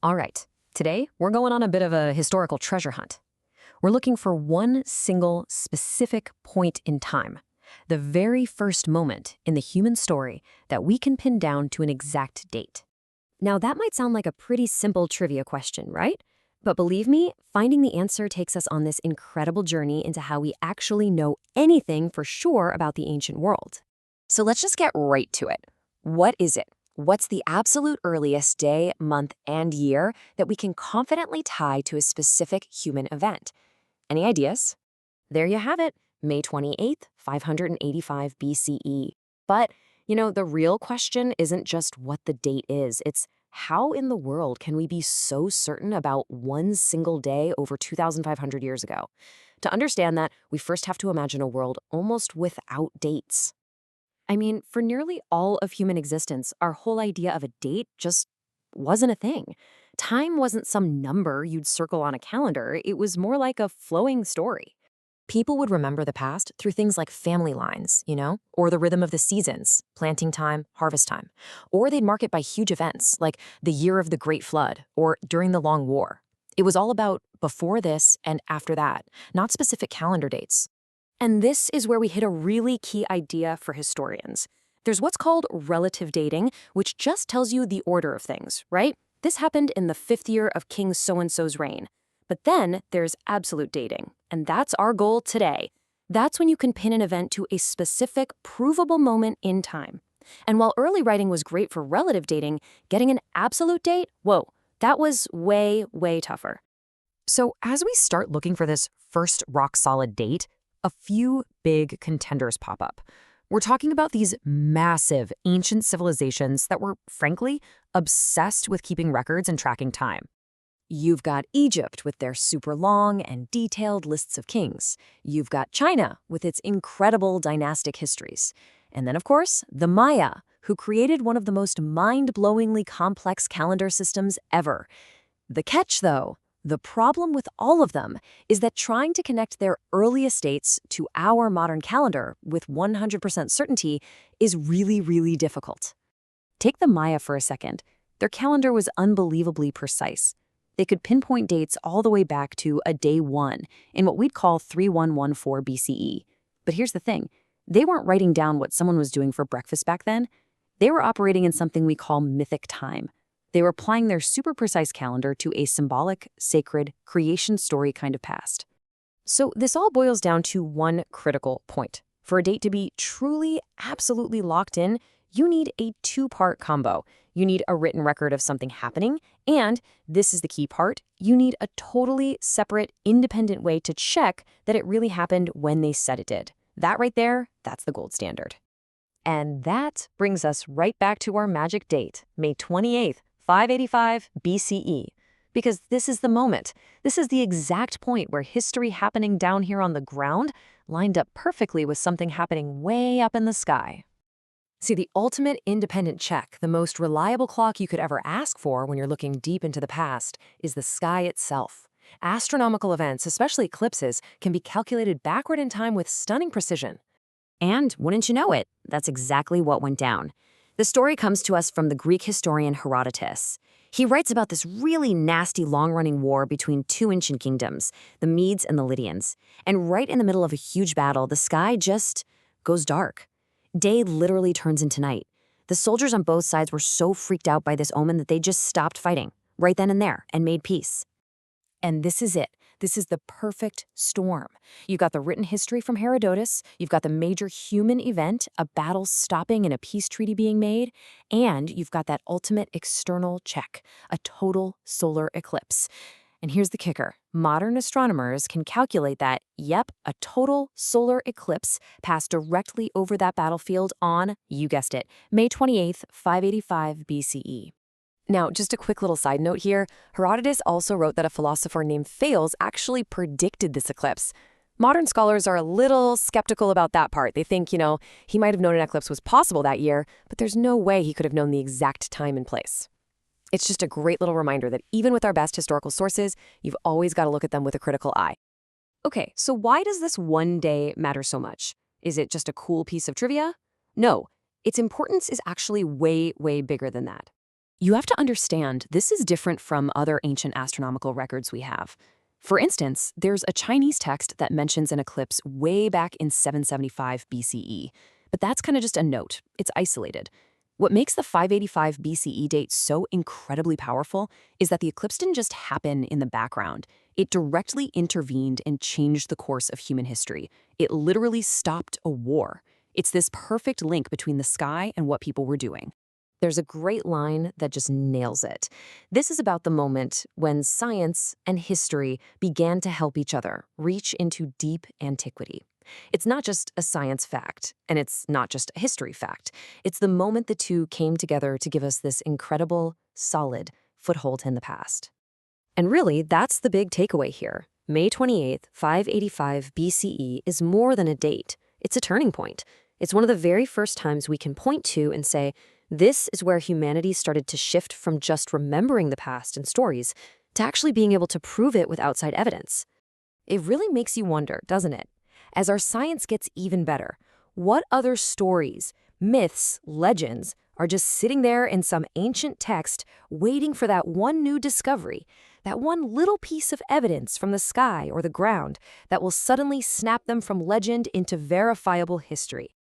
All right, today we're going on a bit of a historical treasure hunt. We're looking for one single specific point in time, the very first moment in the human story that we can pin down to an exact date. Now, that might sound like a pretty simple trivia question, right? But believe me, finding the answer takes us on this incredible journey into how we actually know anything for sure about the ancient world. So let's just get right to it. What is it? What's the absolute earliest day, month, and year that we can confidently tie to a specific human event? Any ideas? There you have it, May 28th, 585 BCE. But, the real question isn't just what the date is, it's how in the world can we be so certain about one single day over 2,500 years ago? To understand that, we first have to imagine a world almost without dates. I mean, for nearly all of human existence, our whole idea of a date just wasn't a thing. Time wasn't some number you'd circle on a calendar, it was more like a flowing story. People would remember the past through things like family lines, or the rhythm of the seasons, planting time, harvest time. Or they'd mark it by huge events, like the year of the Great Flood or during the Long War. It was all about before this and after that, not specific calendar dates. And this is where we hit a really key idea for historians. There's what's called relative dating, which just tells you the order of things, right? This happened in the 5th year of King so-and-so's reign. But then there's absolute dating, and that's our goal today. That's when you can pin an event to a specific, provable moment in time. And while early writing was great for relative dating, getting an absolute date, whoa, that was way, way tougher. So as we start looking for this first rock-solid date, a few big contenders pop up. We're talking about these massive ancient civilizations that were, frankly, obsessed with keeping records and tracking time. You've got Egypt with their super long and detailed lists of kings. You've got China with its incredible dynastic histories. And then, of course, the Maya, who created one of the most mind-blowingly complex calendar systems ever. The catch, though, the problem with all of them is that trying to connect their earliest dates to our modern calendar with 100% certainty is really, really difficult. Take the Maya for a second. Their calendar was unbelievably precise. They could pinpoint dates all the way back to a day 1 in what we'd call 3114 BCE. But here's the thing. They weren't writing down what someone was doing for breakfast back then. They were operating in something we call mythic time. They were applying their super precise calendar to a symbolic, sacred, creation story kind of past. So this all boils down to one critical point. For a date to be truly, absolutely locked in, you need a two-part combo. You need a written record of something happening, and, this is the key part, you need a totally separate, independent way to check that it really happened when they said it did. That right there, that's the gold standard. And that brings us right back to our magic date, May 28th, 585 BCE. Because this is the moment. This is the exact point where history happening down here on the ground lined up perfectly with something happening way up in the sky. See, the ultimate independent check, the most reliable clock you could ever ask for when you're looking deep into the past, is the sky itself. Astronomical events, especially eclipses, can be calculated backward in time with stunning precision. And wouldn't you know it, that's exactly what went down. The story comes to us from the Greek historian Herodotus. He writes about this really nasty long-running war between two ancient kingdoms, the Medes and the Lydians. And right in the middle of a huge battle, the sky just goes dark. Day literally turns into night. The soldiers on both sides were so freaked out by this omen that they just stopped fighting, right then and there, and made peace. And this is it. This is the perfect storm. You've got the written history from Herodotus, you've got the major human event, a battle stopping and a peace treaty being made, and you've got that ultimate external check, a total solar eclipse. And here's the kicker. Modern astronomers can calculate that, yep, a total solar eclipse passed directly over that battlefield on, you guessed it, May 28th, 585 BCE. Now, just a quick little side note here, Herodotus also wrote that a philosopher named Thales actually predicted this eclipse. Modern scholars are a little skeptical about that part. They think, he might have known an eclipse was possible that year, but there's no way he could have known the exact time and place. It's just a great little reminder that even with our best historical sources, you've always got to look at them with a critical eye. Okay, so why does this one day matter so much? Is it just a cool piece of trivia? No, its importance is actually way, way bigger than that. You have to understand, this is different from other ancient astronomical records we have. For instance, there's a Chinese text that mentions an eclipse way back in 775 BCE, but that's kind of just a note. It's isolated. What makes the 585 BCE date so incredibly powerful is that the eclipse didn't just happen in the background. It directly intervened and changed the course of human history. It literally stopped a war. It's this perfect link between the sky and what people were doing. There's a great line that just nails it. This is about the moment when science and history began to help each other reach into deep antiquity. It's not just a science fact, and it's not just a history fact. It's the moment the two came together to give us this incredible, solid foothold in the past. And really, that's the big takeaway here. May 28th, 585 BCE is more than a date. It's a turning point. It's one of the very first times we can point to and say, this is where humanity started to shift from just remembering the past and stories to actually being able to prove it with outside evidence. It really makes you wonder, doesn't it? As our science gets even better, what other stories, myths, legends are just sitting there in some ancient text waiting for that one new discovery, that one little piece of evidence from the sky or the ground that will suddenly snap them from legend into verifiable history?